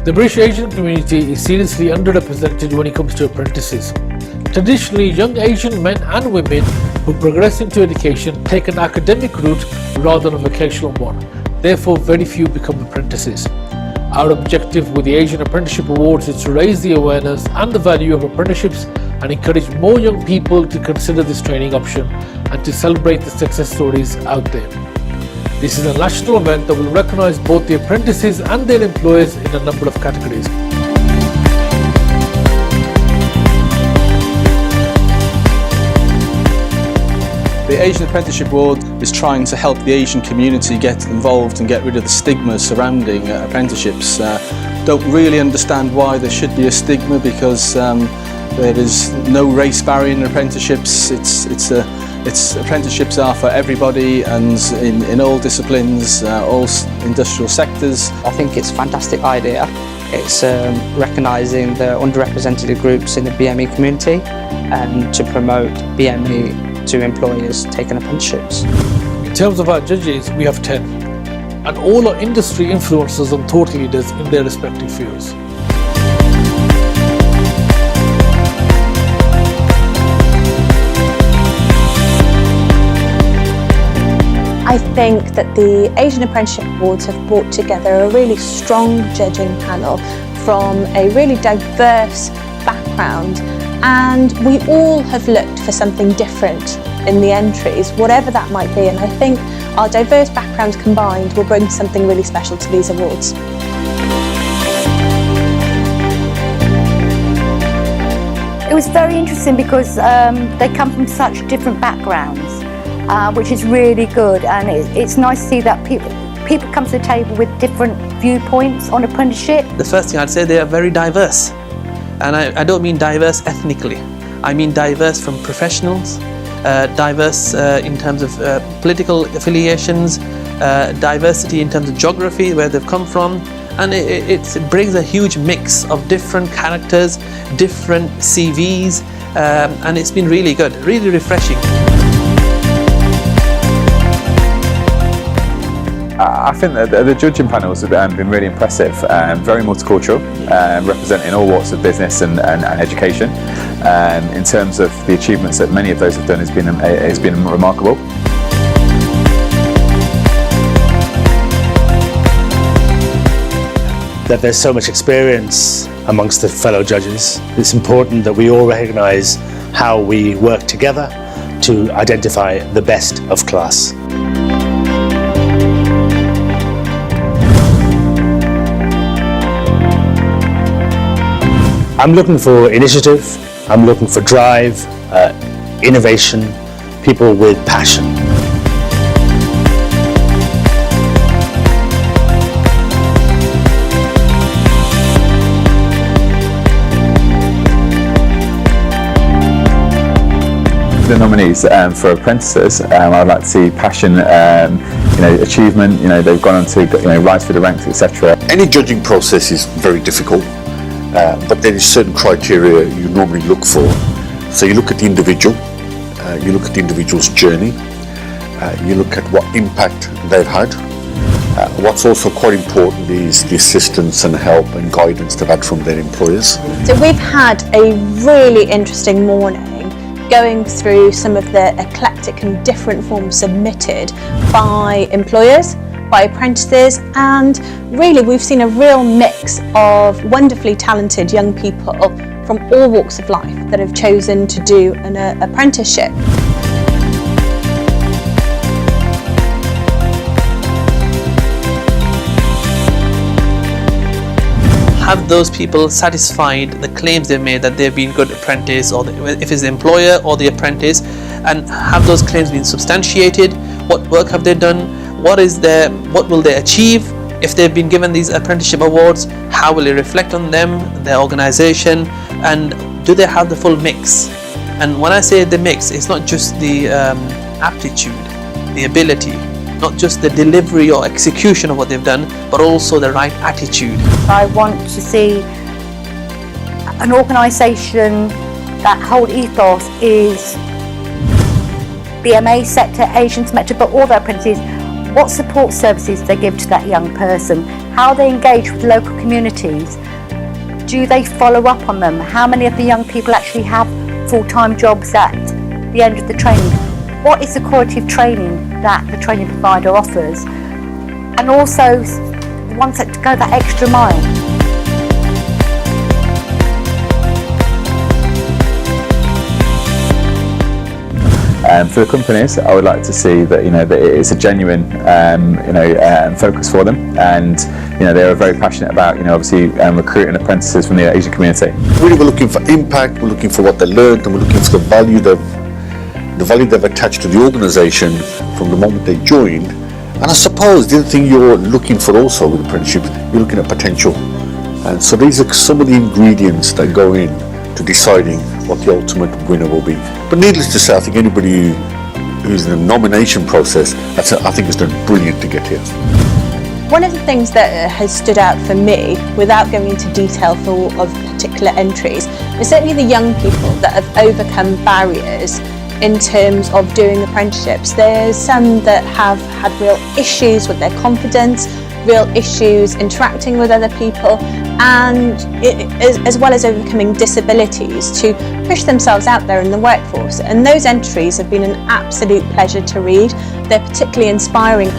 The British Asian community is seriously underrepresented when it comes to apprentices. Traditionally, young Asian men and women who progress into education take an academic route rather than a vocational one. Therefore, very few become apprentices. Our objective with the Asian Apprenticeship Awards is to raise the awareness and the value of apprenticeships and encourage more young people to consider this training option and to celebrate the success stories out there. This is a national event that will recognise both the apprentices and their employers in a number of categories. The Asian Apprenticeship Award is trying to help the Asian community get involved and get rid of the stigma surrounding apprenticeships. Don't really understand why there should be a stigma, because there is no race barrier in apprenticeships. Apprenticeships are for everybody and in all disciplines, all industrial sectors. I think it's a fantastic idea. It's recognising the underrepresented groups in the BME community and to promote BME to employers taking apprenticeships. In terms of our judges, we have 10, and all are industry influencers and thought leaders in their respective fields. I think that the Asian Apprenticeship Awards have brought together a really strong judging panel from a really diverse background, and we all have looked for something different in the entries, whatever that might be, and I think our diverse backgrounds combined will bring something really special to these awards. It was very interesting because they come from such different backgrounds, which is really good, and it's nice to see that people come to the table with different viewpoints on apprenticeship. The first thing I'd say, they are very diverse, and I don't mean diverse ethnically. I mean diverse from professionals, diverse in terms of political affiliations, diversity in terms of geography, where they've come from, and it brings a huge mix of different characters, different CVs, and it's been really good, really refreshing. I think that the judging panels have been really impressive, very multicultural, representing all walks of business and education. In terms of the achievements that many of those have done, has been remarkable. That there's so much experience amongst the fellow judges. It's important that we all recognise how we work together to identify the best of class. I'm looking for initiative, I'm looking for drive, innovation, people with passion. The nominees for apprentices, I'd like to see passion, achievement. They've gone on to rise through the ranks, etc. Any judging process is very difficult. But there is certain criteria you normally look for. So you look at the individual, you look at the individual's journey, you look at what impact they've had. What's also quite important is the assistance and help and guidance they've had from their employers. So we've had a really interesting morning going through some of the eclectic and different forms submitted by employers, by apprentices, and really we've seen a real mix of wonderfully talented young people from all walks of life that have chosen to do an apprenticeship. Have those people satisfied the claims they've made that they've been good apprentice, or if it's the employer or the apprentice, and have those claims been substantiated? What work have they done? What will they achieve if they've been given these apprenticeship awards? How will it reflect on them, their organisation, and do they have the full mix? And when I say the mix, it's not just the aptitude, the ability, not just the delivery or execution of what they've done, but also the right attitude. I want to see an organisation that whole ethos is BMA sector, Asian sector, but all the apprentices what support services they give to that young person, how they engage with local communities, do they follow up on them, how many of the young people actually have full-time jobs at the end of the training, what is the quality of training that the training provider offers, and also the ones that go that extra mile. For the companies, I would like to see that that it is a genuine focus for them, and they are very passionate about obviously recruiting apprentices from the Asian community. Really, we're looking for impact. We're looking for what they learned, and we're looking for the value they've attached to the organisation from the moment they joined. And I suppose the other thing you're looking for also with apprenticeship, you're looking at potential. And so these are some of the ingredients that go in to deciding what the ultimate winner will be. But needless to say, I think anybody who's in the nomination process, I think has done brilliant to get here. One of the things that has stood out for me, without going into detail for all of particular entries, is certainly the young people that have overcome barriers in terms of doing apprenticeships. There's some that have had real issues with their confidence, real issues interacting with other people, and as well as overcoming disabilities to push themselves out there in the workforce. And those entries have been an absolute pleasure to read. They're particularly inspiring.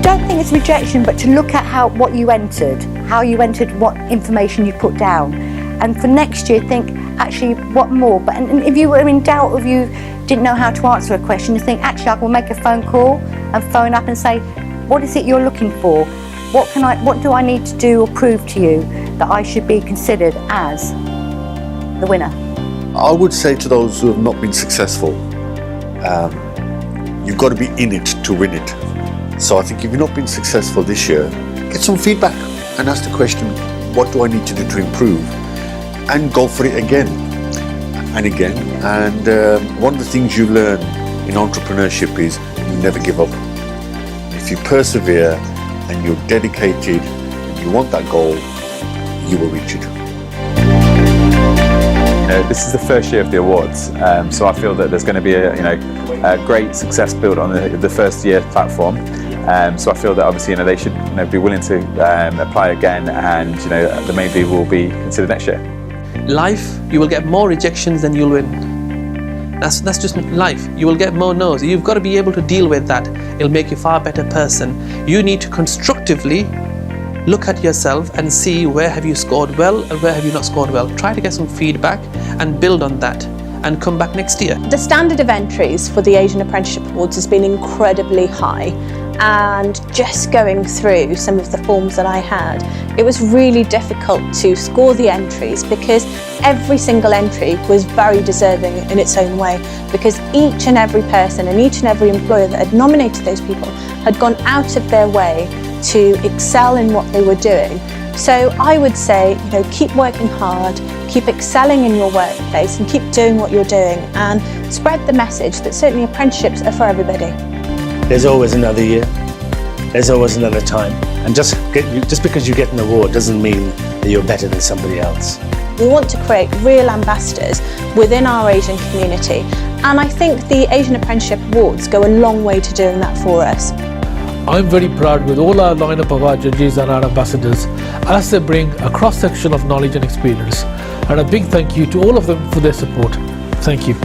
Don't think it's rejection, but to look at what you entered, what information you put down, and for next year think actually what more. And if you were in doubt, or if you didn't know how to answer a question, you think actually I will make a phone call and phone up and say, what is it you're looking for? What do I need to do or prove to you that I should be considered as the winner? I would say to those who have not been successful, you've got to be in it to win it. So I think if you've not been successful this year, get some feedback and ask the question, what do I need to do to improve? And go for it again and again. And one of the things you learn in entrepreneurship is you never give up. If you persevere and you're dedicated and you want that goal, you will reach it. This is the first year of the awards, so I feel that there's going to be a great success built on the first year platform. So I feel that obviously they should be willing to apply again, and they maybe will be considered next year. Life, you will get more rejections than you'll win. That's just life. You will get more no's. You've got to be able to deal with that. It'll make you a far better person. You need to constructively look at yourself and see where have you scored well and where have you not scored well. Try to get some feedback and build on that and come back next year. The standard of entries for the Asian Apprenticeship Awards has been incredibly high, and just going through some of the forms that I had, it was really difficult to score the entries because every single entry was very deserving in its own way, because each and every person and each and every employer that had nominated those people had gone out of their way to excel in what they were doing. So I would say, keep working hard, keep excelling in your workplace, and keep doing what you're doing, and spread the message that certainly apprenticeships are for everybody. There's always another year. There's always another time. And just because you get an award doesn't mean that you're better than somebody else. We want to create real ambassadors within our Asian community, and I think the Asian Apprenticeship Awards go a long way to doing that for us. I'm very proud with all our lineup of our judges and our ambassadors as they bring a cross-section of knowledge and experience, and a big thank you to all of them for their support. Thank you.